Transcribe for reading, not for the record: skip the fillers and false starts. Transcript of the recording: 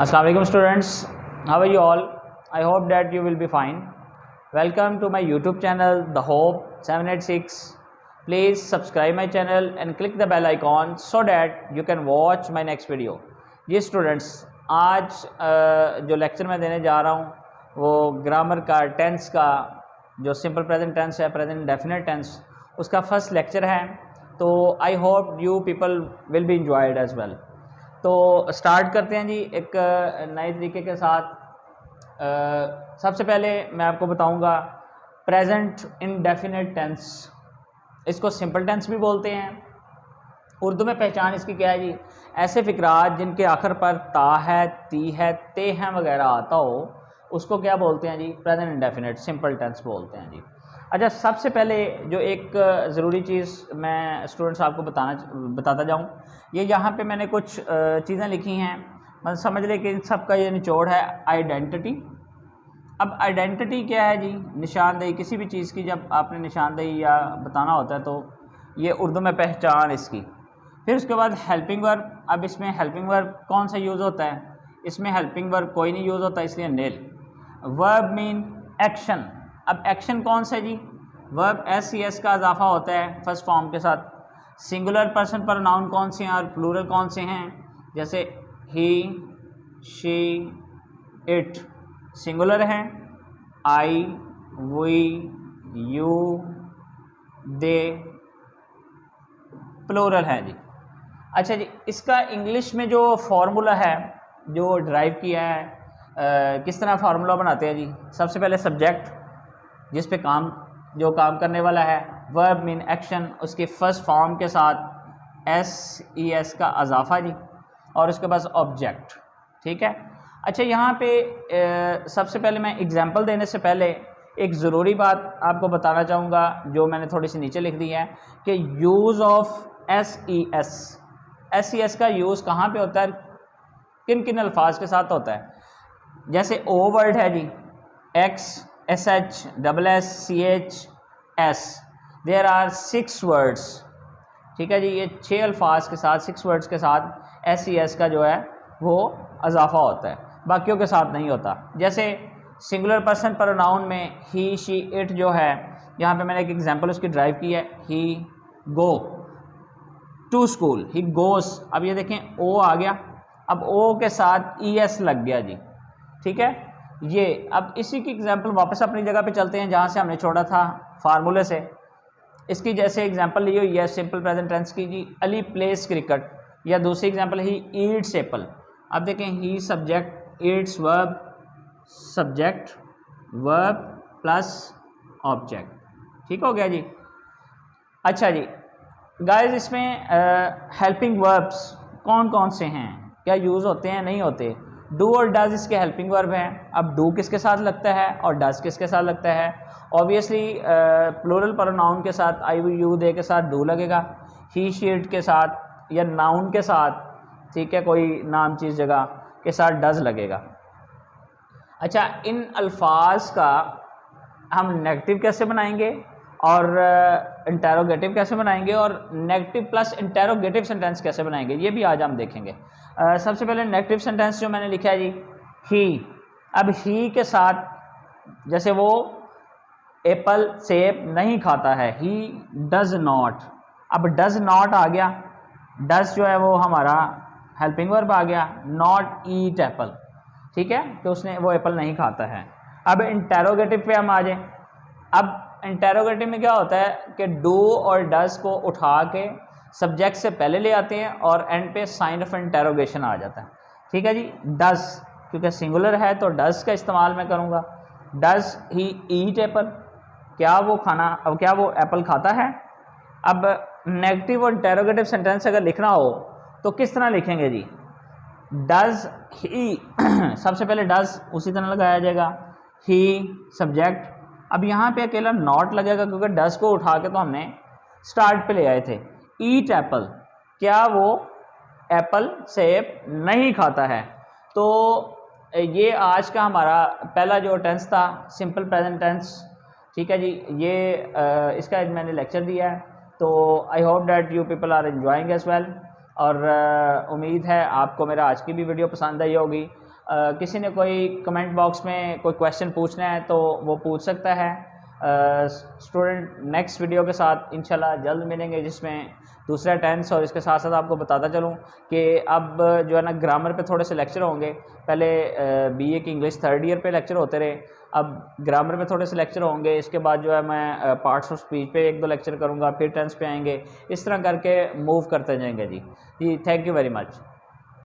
Assalamu alaikum students, how are you all? I hope that you will be fine. Welcome to my YouTube channel The Hope 786. Please subscribe my channel and click the bell icon so that you can watch my next video. जी students, आज जो lecture मैं देने जा रहा हूँ वो grammar का टेंस का जो सिंपल प्रेजेंट टेंस है, प्रेजेंट इंडेफिनिट टेंस, उसका फर्स्ट लेक्चर है। तो I hope you people will be enjoyed as well. तो स्टार्ट करते हैं जी एक नए तरीके के साथ। सबसे पहले मैं आपको बताऊंगा प्रेजेंट इंडेफिनिट टेंस, इसको सिंपल टेंस भी बोलते हैं। उर्दू में पहचान इसकी क्या है जी? ऐसे फ़िक्रात जिनके आखिर पर ता है, ती है, ते हैं वगैरह आता हो, उसको क्या बोलते हैं जी? प्रेजेंट इंडेफिनिट सिंपल टेंस बोलते हैं जी। अच्छा, सबसे पहले जो एक ज़रूरी चीज़ मैं स्टूडेंट्स आपको बताता जाऊँ, ये यहाँ पे मैंने कुछ चीज़ें लिखी हैं, मतलब समझ लें कि इन सब का ये निचोड़ है आइडेंटिटी। अब आइडेंटिटी क्या है जी? निशानदेही किसी भी चीज़ की जब आपने निशानदेही या बताना होता है तो ये उर्दू में पहचान इसकी। फिर उसके बाद हेल्पिंग वर्ब। अब इसमें हेल्पिंग वर्ब कौन सा यूज़ होता है? इसमें हेल्पिंग वर्ब कोई नहीं यूज़ होता, इसलिए नील। Verb mean action. अब एक्शन कौन सा है जी? वर्ब एस का इजाफा होता है फर्स्ट फॉर्म के साथ। सिंगुलर पर्सन पर नाउन कौन से हैं और प्लूरल कौन से हैं? जैसे ही, शी, इट सिंगुलर हैं, आई, वी, यू, दे प्लूरल है जी। अच्छा जी, इसका इंग्लिश में जो फार्मूला है जो ड्राइव किया है, किस तरह फार्मूला बनाते हैं जी? सबसे पहले सब्जेक्ट जिस पे जो काम करने वाला है, वर्ब मीन एक्शन, उसके फर्स्ट फॉर्म के साथ एस का इजाफा जी, और उसके बाद ऑब्जेक्ट। ठीक है। अच्छा, यहाँ पे सबसे पहले मैं एग्जांपल देने से पहले एक ज़रूरी बात आपको बताना चाहूँगा जो मैंने थोड़ी सी नीचे लिख दी है कि यूज़ ऑफ एस का यूज़ कहाँ पे होता है, किन किन अल्फाज के साथ होता है? जैसे ओ वर्ड है जी, X, SH, SS, CH, S, there are 6 words. ठीक है जी, ये 6 अल्फाज के साथ, 6 वर्ड्स के साथ SES का जो है वो इजाफा होता है, बाकियों के साथ नहीं होता। जैसे सिंगुलर पर्सन प्रोनाउन में ही, शी, इट जो है, यहाँ पे मैंने एक एग्जांपल उसकी ड्राइव की है। ही गो टू स्कूल, ही गोस। अब ये देखें ओ आ गया, अब ओ के साथ ES लग गया जी। ठीक है ये। अब इसी की एग्जांपल वापस अपनी जगह पे चलते हैं जहाँ से हमने छोड़ा था फार्मूले से। इसकी जैसे एग्जांपल ली हुई है सिंपल प्रेजेंट टेंस की जी, अली प्लेस क्रिकेट, या दूसरी एग्जांपल ही ईट्स एप्पल। अब देखें ही subject, eats verb, subject verb plus object. ठीक हो गया जी। अच्छा जी गाइस, इसमें हेल्पिंग वर्ब्स कौन कौन से हैं, क्या यूज़ होते हैं, नहीं होते? डू और डज इसके हेल्पिंग वर्ब हैं। अब डू किसके साथ लगता है और डज किसके साथ लगता है? ऑब्वियसली प्लूरल प्रोनाउन के साथ आई, वी, यू, दे के साथ डू लगेगा। ही, शी, इट के साथ या नाउन के साथ, ठीक है, कोई नाम चीज़ जगह के साथ डज लगेगा। अच्छा, इन अल्फाज का हम नेगेटिव कैसे बनाएंगे और इंटेरोगेटिव कैसे बनाएंगे और नेगेटिव प्लस इंटेरोगेटिव सेंटेंस कैसे बनाएंगे, ये भी आज हम देखेंगे। सबसे पहले नेगेटिव सेंटेंस जो मैंने लिखा है जी, ही। अब ही के साथ जैसे वो एप्पल सेब नहीं खाता है, ही डज नॉट। अब डज नॉट आ गया, डज जो है वो हमारा हेल्पिंग वर्ब आ गया, नॉट ईट एप्पल। ठीक है, तो उसने वो एप्पल नहीं खाता है। अब इंटेरोगेटिव पे हम आ जाए। अब इंटेरोगेटिव में क्या होता है कि डू और डज को उठा के सब्जेक्ट से पहले ले आते हैं और एंड पे साइन ऑफ इंटेरोगेशन आ जाता है। ठीक है जी। डज क्योंकि सिंगुलर है तो डज का इस्तेमाल मैं करूँगा। डज ही ईट एप्पल, क्या वो एप्पल खाता है? अब नेगेटिव और इंटेरोगेटिव सेंटेंस अगर लिखना हो तो किस तरह लिखेंगे जी? डज ही सबसे पहले डज उसी तरह लगाया जाएगा, ही सब्जेक्ट। अब यहाँ पे अकेला नॉट लगेगा क्योंकि डज को उठा के तो हमने स्टार्ट पे ले आए थे। ईट एप्पल, क्या वो एप्पल सेब नहीं खाता है? तो ये आज का हमारा पहला जो टेंस था सिंपल प्रेजेंट टेंस। ठीक है जी, ये इसका मैंने लेक्चर दिया है, तो I hope that you people are enjoying as well. और उम्मीद है आपको मेरा आज की भी वीडियो पसंद आई होगी। किसी ने कोई कमेंट बॉक्स में कोई क्वेश्चन पूछना है तो वो पूछ सकता है। स्टूडेंट नेक्स्ट वीडियो के साथ इंशाल्लाह जल्द मिलेंगे, जिसमें दूसरा टेंस और इसके साथ साथ आपको बताता चलूँ कि अब जो है ना ग्रामर पे थोड़े से लेक्चर होंगे। पहले बीए की इंग्लिश थर्ड ईयर पे लेक्चर होते रहे, अब ग्रामर पे थोड़े से लेक्चर होंगे। इसके बाद जो है मैं पार्ट्स ऑफ स्पीच पे 1-2 लेक्चर करूँगा, फिर टेंस पे आएंगे, इस तरह करके मूव करते जाएंगे जी। Thank you very much.